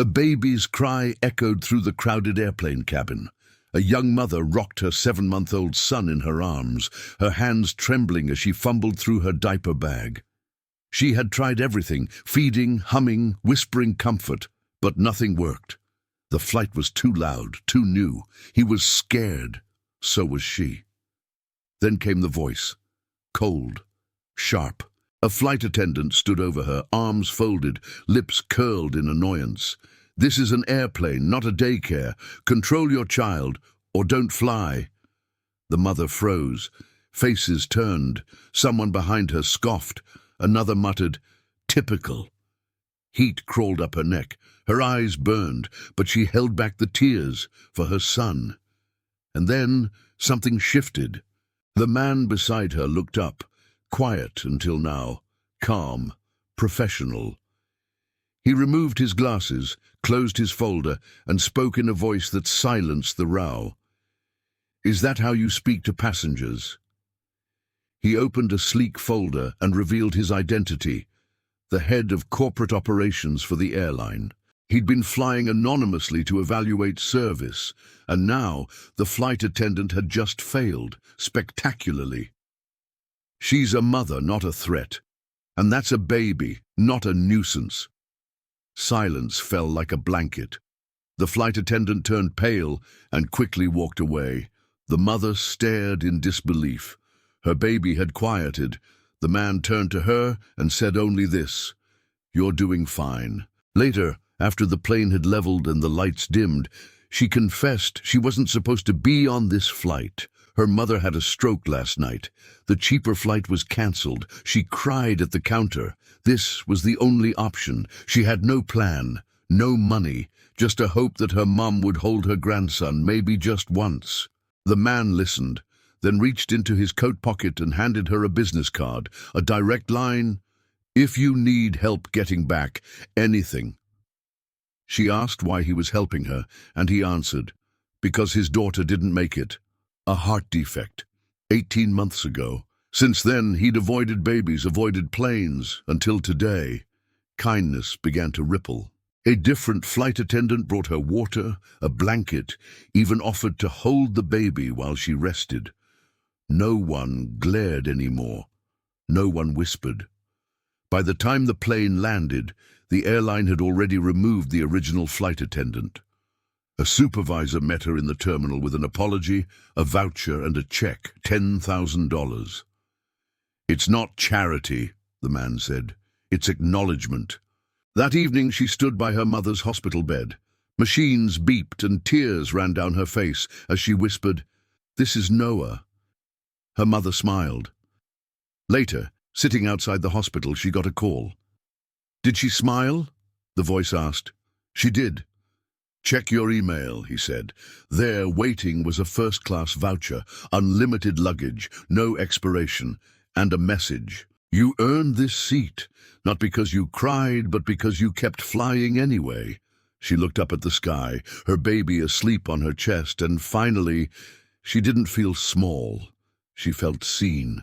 A baby's cry echoed through the crowded airplane cabin. A young mother rocked her 7-month-old son in her arms, her hands trembling as she fumbled through her diaper bag. She had tried everything, feeding, humming, whispering comfort, but nothing worked. The flight was too loud, too new. He was scared. So was she. Then came the voice, cold, sharp. A flight attendant stood over her, arms folded, lips curled in annoyance. "This is an airplane, not a daycare. Control your child, or don't fly." The mother froze. Faces turned. Someone behind her scoffed. Another muttered, "Typical." Heat crawled up her neck. Her eyes burned, but she held back the tears for her son. And then something shifted. The man beside her looked up, quiet until now, calm, professional. He removed his glasses, closed his folder, and spoke in a voice that silenced the row. "Is that how you speak to passengers?" He opened a sleek folder and revealed his identity, the head of corporate operations for the airline. He'd been flying anonymously to evaluate service, and now the flight attendant had just failed, spectacularly. "She's a mother, not a threat. And that's a baby, not a nuisance." Silence fell like a blanket. The flight attendant turned pale and quickly walked away. The mother stared in disbelief. Her baby had quieted. The man turned to her and said only this, "You're doing fine." Later, after the plane had leveled and the lights dimmed, she confessed she wasn't supposed to be on this flight. Her mother had a stroke last night. The cheaper flight was cancelled. She cried at the counter. This was the only option. She had no plan, no money, just a hope that her mum would hold her grandson, maybe just once. The man listened, then reached into his coat pocket and handed her a business card, a direct line, "If you need help getting back, anything." She asked why he was helping her, and he answered, because his daughter didn't make it. A heart defect. 18 months ago. Since then, he'd avoided babies, avoided planes, until today. Kindness began to ripple. A different flight attendant brought her water, a blanket, even offered to hold the baby while she rested. No one glared anymore. No one whispered. By the time the plane landed, the airline had already removed the original flight attendant. A supervisor met her in the terminal with an apology, a voucher, and a check, $10,000. "It's not charity," the man said. "It's acknowledgement." That evening she stood by her mother's hospital bed. Machines beeped and tears ran down her face as she whispered, "This is Noah." Her mother smiled. Later, sitting outside the hospital, she got a call. "Did she smile?" the voice asked. "She did." "Check your email," he said. There, waiting, was a first-class voucher, unlimited luggage, no expiration, and a message. "You earned this seat, not because you cried, but because you kept flying anyway." She looked up at the sky, her baby asleep on her chest, and finally, she didn't feel small. She felt seen.